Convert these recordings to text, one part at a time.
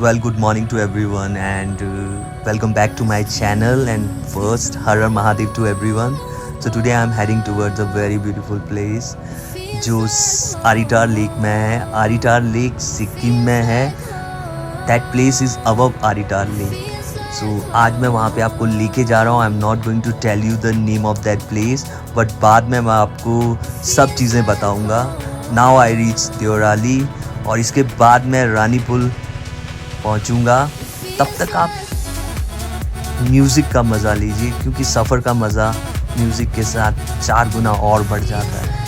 Well, good morning to everyone and welcome back to my channel. And first, Har Har Mahadev to everyone. So today I'm heading towards a very beautiful place जो आरिटार lake में है. आरिटार lake Sikkim में है. That place is above Aritar lake. So आज मैं वहाँ पे आपको लेके जा रहा हूँ. I'm not going to tell you the name of that place, but बाद में मैं आपको सब चीज़ें बताऊँगा. Now I reach देवराली और इसके बाद मैं रानी पुल पहुंचूंगा. तब तक आप म्यूज़िक का मज़ा लीजिए क्योंकि सफ़र का मज़ा म्यूज़िक के साथ 4 गुना और बढ़ जाता है.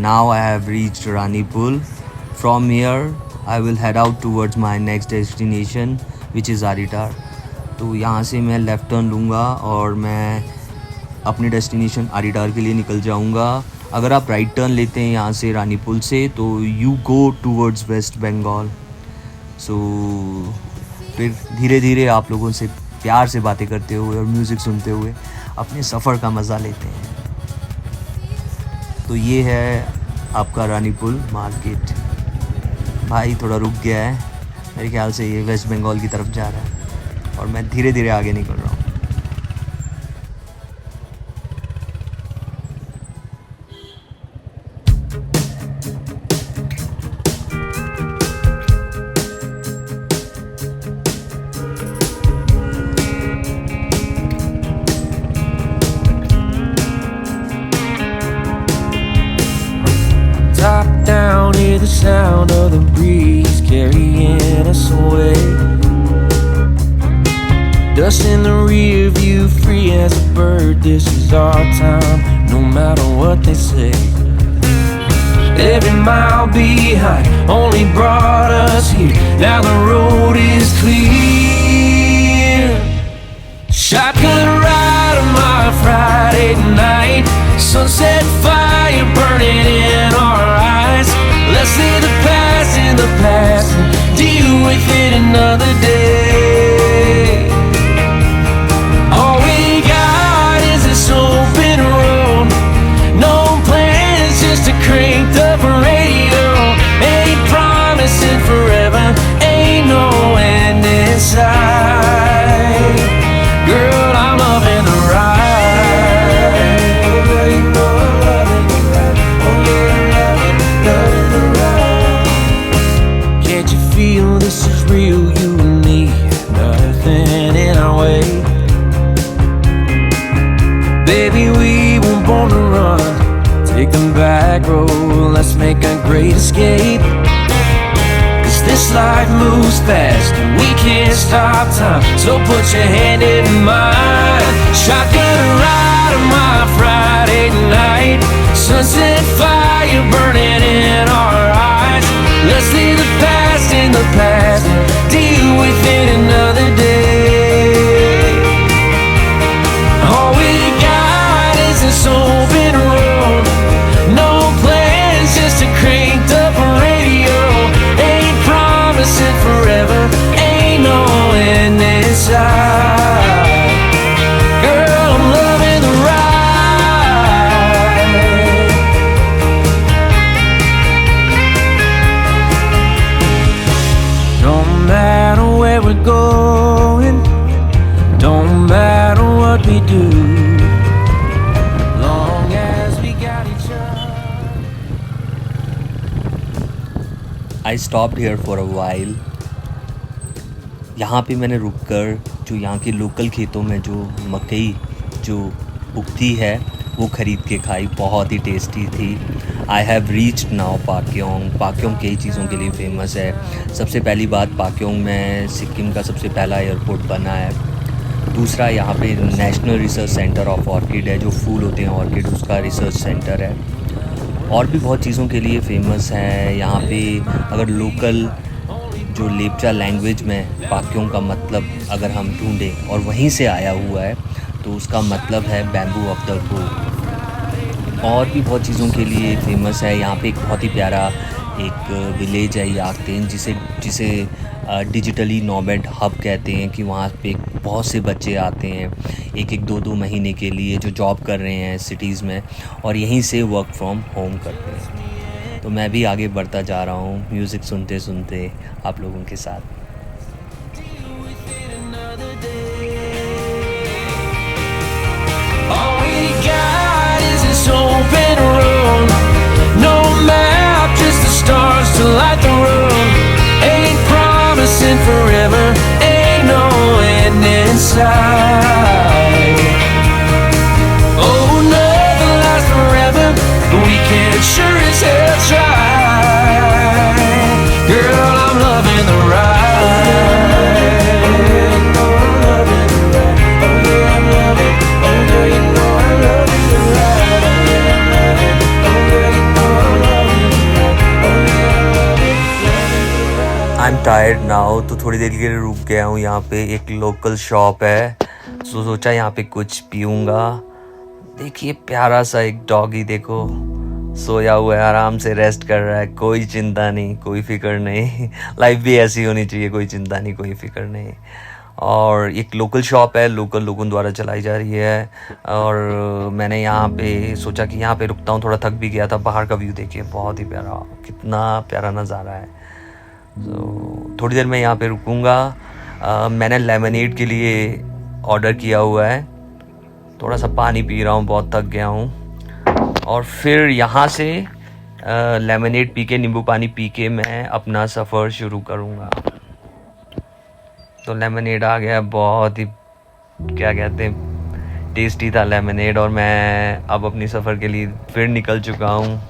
Now I have reached Rani Pul. From here I will head out towards my next destination which is Aritar. तो यहाँ से मैं लेफ़्ट टर्न लूँगा और मैं अपने डेस्टिनेशन आरिटार के लिए निकल जाऊँगा. अगर आप राइट टर्न लेते हैं यहाँ से रानी पुल से तो you go towards West Bengal. So फिर धीरे धीरे आप लोगों से प्यार से बातें करते हुए और म्यूज़िक सुनते हुए अपने सफ़र का मज़ा लेते हैं. तो ये है आपका रानी पुल मार्केट. भाई थोड़ा रुक गया है. मेरे ख्याल से ये वेस्ट बंगाल की तरफ जा रहा है और मैं धीरे धीरे आगे निकल रहा हूँ. Top down, hear the sound of the breeze carrying us away. Dust in the rear view, free as a bird. This is our time, no matter what they say. Every mile behind only brought us here. Now the road is clear. Shotgun ride on my Friday night. Sunset fire burning in our eyes. Let's leave the past in the past and deal with it another day. All we got is this open road. No plans, just a cranked up radio. Ain't promising forever, ain't no end in sight. Girl, I'm loving the ride. Feel this is real, you and me, nothing in our way. Baby, we weren't born to run. Take the back road, let's make a great escape. Cause this life moves fast and we can't stop time. So put your hand in mine. Shotgun ride on my Friday night. Sunset fire burning in our eyes. Let's leave the past in the past, deal with it another day. All we got is this open road. No plans, just a cranked up radio. Ain't promising forever, ain't no end in sight. Girl, I'm loving the ride. Don't matter where we're going, don't matter what we do, long as we got each other. I stopped here for a while. यहाँ पे मैंने रुककर जो यहाँ के local खेतों में जो मकई जो उगती है वो ख़रीद के खाई, बहुत ही टेस्टी थी। I have reached now Pakyong. Pakyong कई चीज़ों के लिए फेमस है। सबसे पहली बात, पाक्योंग में सिक्किम का सबसे पहला एयरपोर्ट बना है। दूसरा, यहाँ पे national research centre of orchid है, जो फूल होते हैं ऑर्किड, उसका रिसर्च सेंटर है। और भी बहुत चीज़ों के लिए फेमस है यहाँ पे। अगर लोकल जो लेप्चा लैंग्वेज में पाक्योंग का मतलब अगर हम ढूंढें और वहीं से आया हुआ है, तो उसका मतलब है बैम्बू ऑफ द गो। और भी बहुत चीज़ों के लिए फेमस है यहाँ पे। एक बहुत ही प्यारा एक विलेज है याकतेन, जिसे डिजिटली नोमैड हब कहते हैं, कि वहाँ पे बहुत से बच्चे आते हैं 1-2 महीने के लिए, जो जॉब कर रहे हैं सिटीज़ में, और यहीं से वर्क फ्रॉम होम करते हैं। तो मैं भी आगे बढ़ता जा रहा हूँ म्यूज़िक सुनते सुनते आप लोगों के साथ। All we got is this open road. No map, just the stars to light the road. Ain't promising forever, ain't no end in sight. Oh, nothing lasts forever, but we can sure as hell try. Girl, I'm loving the ride. I am tired now, तो थोड़ी देर के लिए रुक गया हूँ। यहाँ पे एक लोकल शॉप है, सो सोचा यहाँ पे कुछ पीऊँगा। देखिए प्यारा सा एक डॉगी, देखो सोया हुआ है, आराम से रेस्ट कर रहा है। कोई चिंता नहीं, कोई फिक्र नहीं। लाइफ भी ऐसी होनी चाहिए, कोई चिंता नहीं, कोई फिक्र नहीं। और एक लोकल शॉप है, लोकल लोगों द्वारा चलाई जा रही है। और मैंने यहाँ पे सोचा कि यहाँ पे रुकता हूँ, थोड़ा थक भी गया था। बाहर का व्यू देखिए, बहुत ही प्यारा, कितना प्यारा नज़ारा है। तो थोड़ी देर में यहाँ पे रुकूँगा। मैंने लेमनेड के लिए ऑर्डर किया हुआ है। थोड़ा सा पानी पी रहा हूँ, बहुत थक गया हूँ। और फिर यहाँ से लेमनेड पी के, नींबू पानी पी के मैं अपना सफ़र शुरू करूँगा। तो लेमनेड आ गया, बहुत ही क्या कहते हैं, टेस्टी था लेमनेड। और मैं अब अपनी सफ़र के लिए फिर निकल चुका हूँ।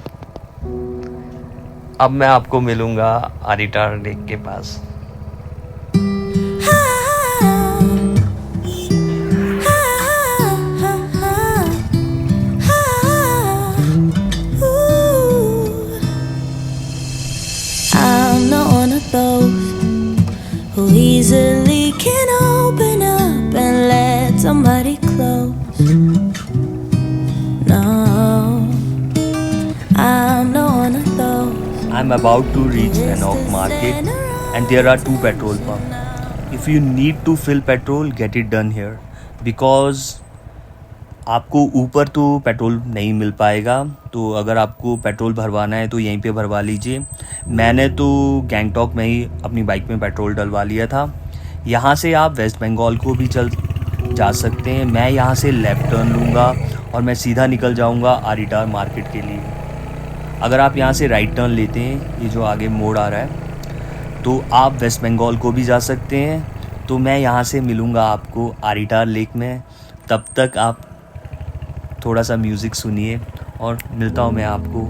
अब मैं आपको मिलूँगा आरिटार लेक के पास। I'm not one of those who easily can open up and let somebody close. No, I'm not one of those. I'm about to reach Enoch Market and there are 2 petrol pumps. If you need to fill petrol, get it done here, because आपको ऊपर तो petrol नहीं मिल पाएगा। तो अगर आपको petrol भरवाना है तो यहीं पे भरवा लीजिए। मैंने तो गैंगटॉक में ही अपनी बाइक में पेट्रोल डलवा लिया था। यहाँ से आप वेस्ट बंगाल को भी जा सकते हैं। मैं यहाँ से लेफ़्ट टर्न लूँगा और मैं सीधा निकल जाऊँगा आरिटार मार्केट के लिए। अगर आप यहाँ से राइट टर्न लेते हैं, ये जो आगे मोड़ आ रहा है, तो आप वेस्ट बंगाल को भी जा सकते हैं। तो मैं यहाँ से मिलूँगा आपको आरिटार लेक में। तब तक आप थोड़ा सा म्यूज़िक सुनिए और मिलता हूँ मैं आपको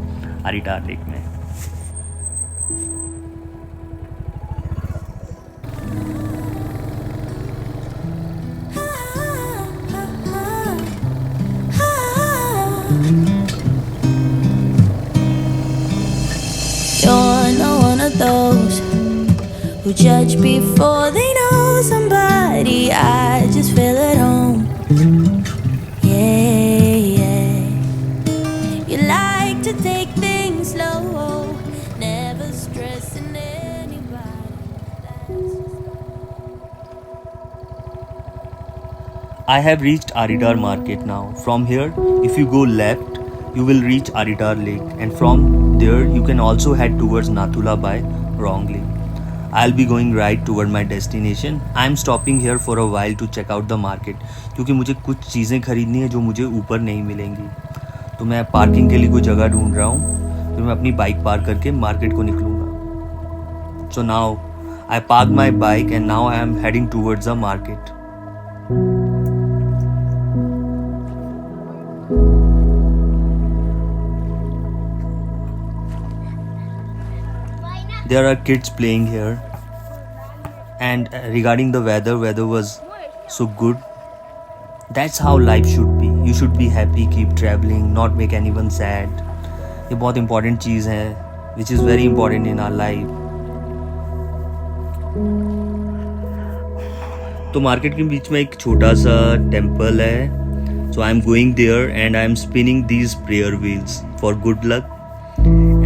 आरिटार लेक में। You're not one of those who judge before they know somebody. I just feel at home. Yeah, yeah. You like to take things slow, never stressing anybody. I have reached Aridar market now. From here, if you go left, you will reach Aridar lake, and from there you can also head towards Nathula by Rongli. I'll be going right toward my destination. I'm stopping here for a while to check out the market, क्योंकि मुझे कुछ चीज़ें खरीदनी है जो मुझे ऊपर नहीं मिलेंगी। तो मैं पार्किंग के लिए कोई जगह ढूंढ रहा हूँ, फिर मैं अपनी बाइक पार्क करके मार्केट को निकलूँगा। So now I parked my bike and now I am heading towards the market. There are kids playing here. And regarding the weather was so good. That's how life should be. You should be happy, keep traveling, not make anyone sad. ये बहुत important चीज़ है, which is very important in our life. तो market के बीच में एक छोटा सा temple है. So I'm going there and I'm spinning these prayer wheels for good luck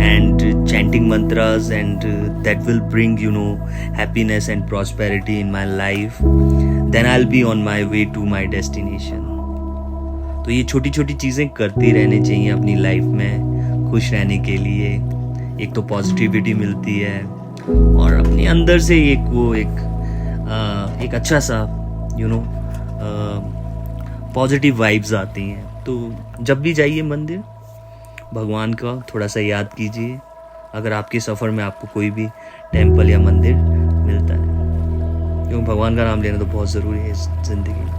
and chanting mantras, and that will bring, you know, happiness and prosperity in my life. Then I'll be on my way to my destination. तो ये छोटी छोटी चीज़ें करते रहने चाहिए अपनी life में खुश रहने के लिए. एक तो पॉजिटिविटी मिलती है और अपने अंदर से एक अच्छा सा, you know, पॉजिटिव वाइब्स आती हैं. तो जब भी जाइए मंदिर, भगवान का थोड़ा सा याद कीजिए, अगर आपके सफ़र में आपको कोई भी टेंपल या मंदिर मिलता है, क्योंकि भगवान का नाम लेना तो बहुत ज़रूरी है इस ज़िंदगी में.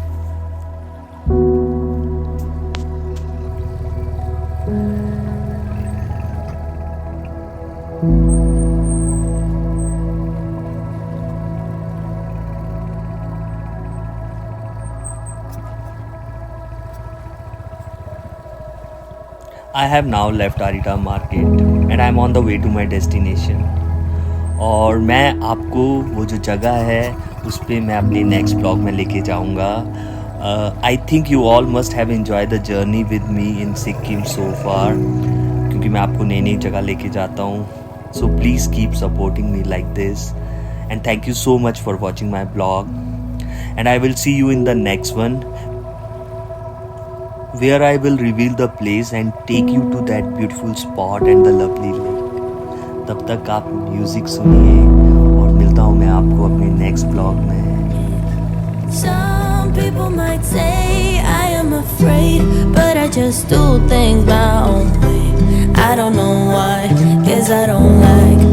I have now left Arita market and I'm on the way to my destination. और मैं आपको वो जो जगह है उस पर मैं अपने नेक्स्ट ब्लॉग में लेके जाऊँगा. I think you all must have enjoy the journey with me in Sikkim so far, क्योंकि मैं आपको नई नई जगह लेके जाता हूँ. So please keep supporting me like this and thank you so much for watching my blog and I will see you in the next one, where I will reveal the place and take you to that beautiful spot and the lovely lake. तब तक आप music सुनिए और मिलता हूँ मैं आपको अपने नेक्स्ट ब्लॉग में. Some people might say I am afraid, but I just do things my own way. I don't know why, guess I don't like